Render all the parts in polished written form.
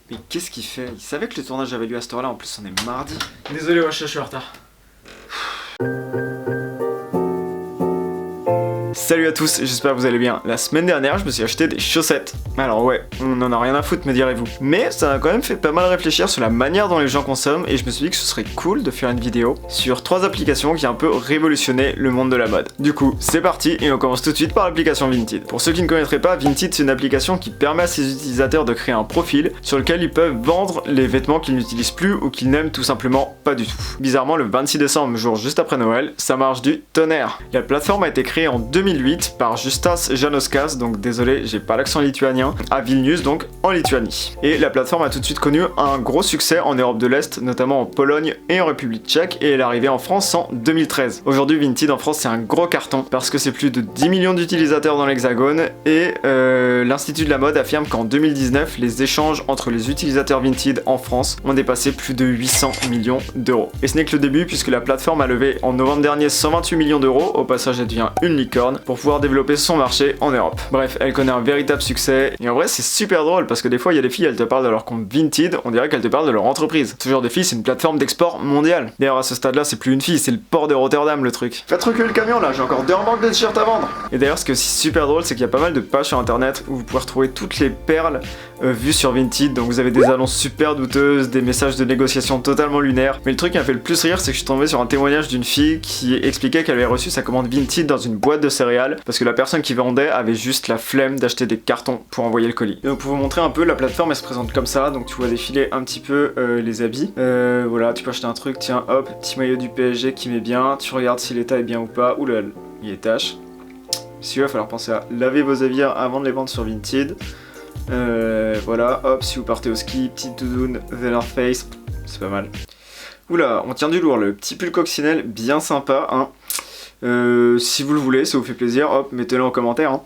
Mais qu'est-ce qu'il fait? Il savait que le tournage avait lieu à cette heure-là, en plus on est mardi. Désolé, wesh, je suis en retard. Salut à tous, j'espère que vous allez bien. La semaine dernière, je me suis acheté des chaussettes. Alors ouais, on en a rien à foutre, me direz-vous. Mais ça m'a quand même fait pas mal réfléchir sur la manière dont les gens consomment et je me suis dit que ce serait cool de faire une vidéo sur 3 applications qui ont un peu révolutionné le monde de la mode. Du coup, c'est parti et on commence tout de suite par l'application Vinted. Pour ceux qui ne connaîtraient pas, Vinted c'est une application qui permet à ses utilisateurs de créer un profil sur lequel ils peuvent vendre les vêtements qu'ils n'utilisent plus ou qu'ils n'aiment tout simplement pas du tout. Bizarrement, le 26 décembre, jour juste après Noël, ça marche du tonnerre. La plateforme a été créée en 2008 par Justas Janoskas, donc désolé, j'ai pas l'accent lituanien, à Vilnius, donc en Lituanie. Et la plateforme a tout de suite connu un gros succès en Europe de l'Est, notamment en Pologne et en République tchèque, et elle est arrivée en France en 2013. Aujourd'hui, Vinted en France c'est un gros carton parce que c'est plus de 10 millions d'utilisateurs dans l'Hexagone et l'Institut de la mode affirme qu'en 2019, les échanges entre les utilisateurs Vinted en France ont dépassé plus de 800 millions d'euros. Et ce n'est que le début puisque la plateforme a levé en novembre dernier 128 millions d'euros, au passage elle devient une licorne, pour pouvoir développer son marché en Europe. Bref, elle connaît un véritable succès et en vrai c'est super drôle parce que des fois il y a des filles, elles te parlent de leur compte Vinted, on dirait qu'elles te parlent de leur entreprise. Ce genre de filles, c'est une plateforme d'export mondiale. D'ailleurs à ce stade là c'est plus une fille, c'est le port de Rotterdam le truc. Faites reculer le camion là, j'ai encore 2 remorques de t-shirts à vendre. Et d'ailleurs ce qui est aussi super drôle c'est qu'il y a pas mal de pages sur internet où vous pouvez retrouver toutes les perles vues sur Vinted, donc vous avez des annonces super douteuses, des messages de négociation totalement lunaires, mais le truc qui m'a fait le plus rire c'est que je suis tombé sur un témoignage d'une fille qui expliquait qu'elle avait reçu sa commande Vinted dans une boîte de céréales parce que la personne qui vendait avait juste la flemme d'acheter des cartons pour envoyer le colis. Et donc pour vous montrer un peu, la plateforme elle se présente comme ça, donc tu vois défiler un petit peu les habits. Voilà, tu peux acheter un truc, tiens hop, petit maillot du PSG qui met bien, tu regardes si l'état est bien ou pas, oula, il y a des taches. Si il va falloir penser à laver vos habits avant de les vendre sur Vinted. Voilà, hop, si vous partez au ski, petite doudoune, The North Face, c'est pas mal. Oula, on tient du lourd, le petit pull coccinelle bien sympa, hein. Si vous le voulez, ça vous fait plaisir, hop, mettez-le en commentaire, hein.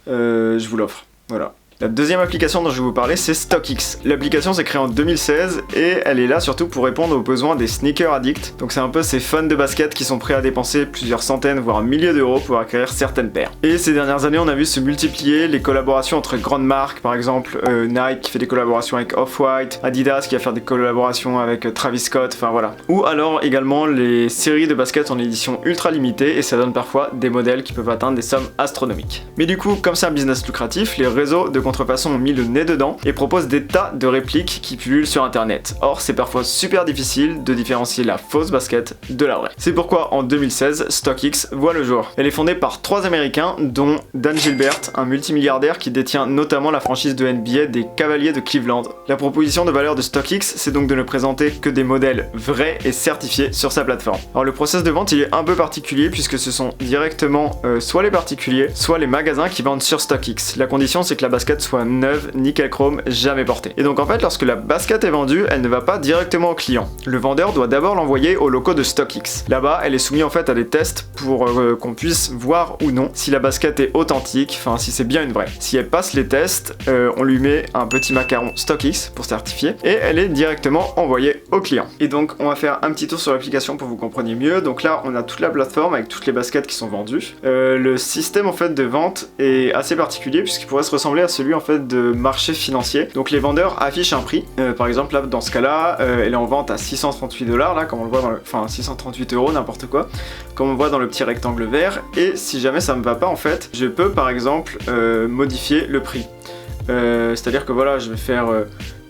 Je vous l'offre, voilà. La deuxième application dont je vais vous parler, c'est StockX. L'application s'est créée en 2016 et elle est là surtout pour répondre aux besoins des sneaker addicts. Donc c'est un peu ces fans de basket qui sont prêts à dépenser plusieurs centaines voire milliers d'euros pour acquérir certaines paires. Et ces dernières années, on a vu se multiplier les collaborations entre grandes marques, par exemple Nike qui fait des collaborations avec Off-White, Adidas qui va faire des collaborations avec Travis Scott, enfin voilà. Ou alors également les séries de basket en édition ultra limitée et ça donne parfois des modèles qui peuvent atteindre des sommes astronomiques. Mais du coup, comme c'est un business lucratif, les réseaux de contrefaçon ont mis le nez dedans et proposent des tas de répliques qui pullulent sur internet. Or, c'est parfois super difficile de différencier la fausse basket de la vraie. C'est pourquoi en 2016, StockX voit le jour. Elle est fondée par 3 Américains, dont Dan Gilbert, un multimilliardaire qui détient notamment la franchise de NBA des Cavaliers de Cleveland. La proposition de valeur de StockX, c'est donc de ne présenter que des modèles vrais et certifiés sur sa plateforme. Alors le process de vente, il est un peu particulier puisque ce sont directement soit les particuliers, soit les magasins qui vendent sur StockX. La condition, c'est que la basket soit neuve, nickel chrome, jamais portée. Et donc en fait, lorsque la basket est vendue, elle ne va pas directement au client. Le vendeur doit d'abord l'envoyer aux locaux de StockX. Là-bas, elle est soumise en fait à des tests pour qu'on puisse voir ou non si la basket est authentique, enfin si c'est bien une vraie. Si elle passe les tests, on lui met un petit macaron StockX pour certifier et elle est directement envoyée au client. Et donc on va faire un petit tour sur l'application pour que vous compreniez mieux. Donc là, on a toute la plateforme avec toutes les baskets qui sont vendues. Le système en fait de vente est assez particulier puisqu'il pourrait se ressembler à celui en fait de marché financier. Donc les vendeurs affichent un prix. Par exemple là dans ce cas-là, elle est en vente à 638 $, là comme on le voit dans le... enfin 638 euros, n'importe quoi, comme on voit dans le petit rectangle vert. Et si jamais ça me va pas en fait, je peux par exemple modifier le prix. C'est-à-dire que voilà, je vais faire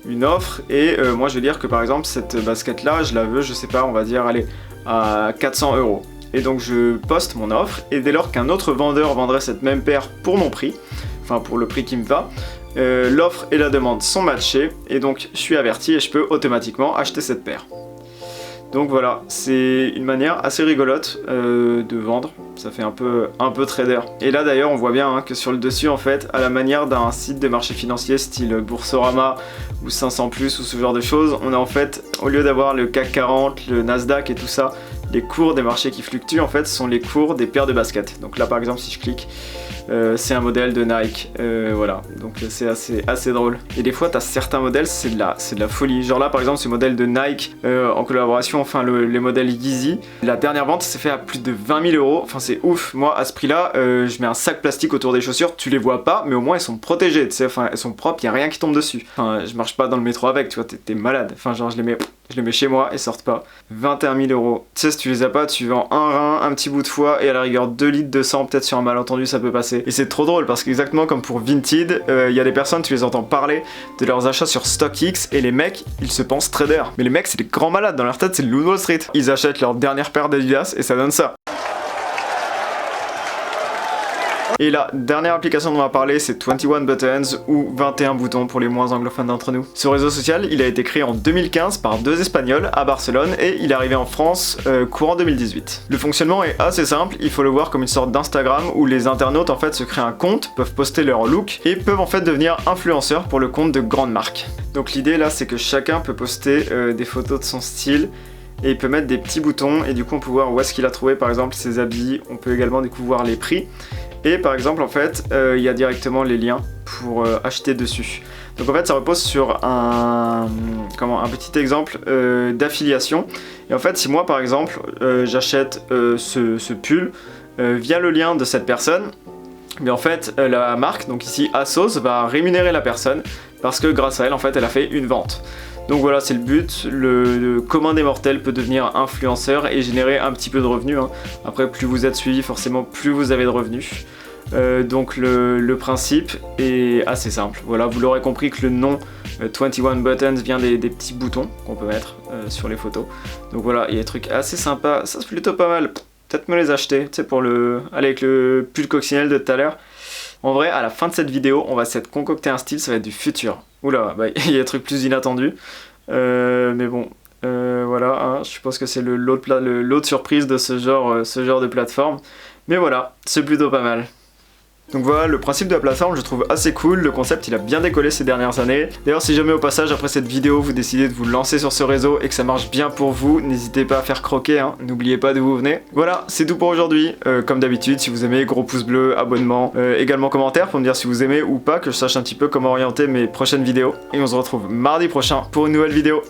une offre et moi je vais dire que par exemple cette basket là, je la veux, je sais pas, on va dire allez à 400 €. Et donc je poste mon offre et dès lors qu'un autre vendeur vendrait cette même paire pour mon prix, enfin pour le prix qui me va, l'offre et la demande sont matchées et donc je suis averti et je peux automatiquement acheter cette paire. Donc voilà, c'est une manière assez rigolote de vendre, ça fait un peu trader. Et là d'ailleurs on voit bien hein, que sur le dessus en fait, à la manière d'un site de marché financier style Boursorama ou 500 plus ou ce genre de choses, on a en fait, au lieu d'avoir le CAC 40, le Nasdaq et tout ça, les cours des marchés qui fluctuent en fait sont les cours des paires de baskets. Donc là par exemple si je clique, c'est un modèle de Nike, voilà, donc c'est assez drôle. Et des fois t'as certains modèles, c'est de la folie, genre là par exemple ce modèle de Nike en collaboration, enfin les modèles Yeezy, la dernière vente s'est fait à plus de 20 000 €, enfin c'est ouf. Moi à ce prix là, je mets un sac plastique autour des chaussures, tu les vois pas, mais au moins elles sont protégées, tu sais, enfin elles sont propres, y a rien qui tombe dessus. Enfin je marche pas dans le métro avec, tu vois, t'es malade, enfin genre je les mets chez moi et sortent pas. 21 000 €. Tu sais, si tu les as pas, tu vends un rein, un petit bout de foie et à la rigueur 2 litres de sang, peut-être sur un malentendu ça peut passer. Et c'est trop drôle parce qu'exactement comme pour Vinted, il y a des personnes, tu les entends parler de leurs achats sur StockX et les mecs, ils se pensent traders. Mais les mecs, c'est des grands malades, dans leur tête, c'est le loup de Wall Street. Ils achètent leur dernière paire d'Adidas et ça donne ça. Et la dernière application dont on va parler, c'est 21 Buttons ou 21 boutons pour les moins anglophones d'entre nous. Ce réseau social, il a été créé en 2015 par 2 Espagnols à Barcelone et il est arrivé en France courant 2018. Le fonctionnement est assez simple, il faut le voir comme une sorte d'Instagram où les internautes en fait se créent un compte, peuvent poster leur look et peuvent en fait devenir influenceurs pour le compte de grandes marques. Donc l'idée là, c'est que chacun peut poster des photos de son style et il peut mettre des petits boutons et du coup on peut voir où est-ce qu'il a trouvé par exemple ses habits, on peut également du coup voir les prix. Et par exemple en fait il y a directement les liens pour acheter dessus. Donc en fait ça repose sur un petit exemple d'affiliation. Et en fait si moi par exemple j'achète ce pull via le lien de cette personne, mais en fait la marque, donc ici ASOS, va rémunérer la personne parce que grâce à elle en fait elle a fait une vente. Donc voilà, c'est le but, le commun des mortels peut devenir influenceur et générer un petit peu de revenus, hein. Après, plus vous êtes suivi, forcément, plus vous avez de revenus. Donc le principe est assez simple. Voilà, vous l'aurez compris que le nom 21 Buttons vient des petits boutons qu'on peut mettre sur les photos. Donc voilà, il y a des trucs assez sympas, ça c'est plutôt pas mal. Peut-être me les acheter, tu sais, pour aller avec le pull coccinelle de tout à l'heure. En vrai, à la fin de cette vidéo, on va s'être concocté un style, ça va être du futur. Oula, bah il y a des trucs plus inattendus. Mais bon, voilà, hein, je suppose que c'est l'autre surprise de ce genre de plateforme. Mais voilà, c'est plutôt pas mal. Donc voilà, le principe de la plateforme je trouve assez cool, le concept il a bien décollé ces dernières années. D'ailleurs si jamais au passage après cette vidéo vous décidez de vous lancer sur ce réseau et que ça marche bien pour vous, n'hésitez pas à faire croquer, hein. N'oubliez pas d'où vous venez. Voilà, c'est tout pour aujourd'hui. Comme d'habitude, si vous aimez, gros pouce bleu, abonnement, également commentaire pour me dire si vous aimez ou pas, que je sache un petit peu comment orienter mes prochaines vidéos. Et on se retrouve mardi prochain pour une nouvelle vidéo.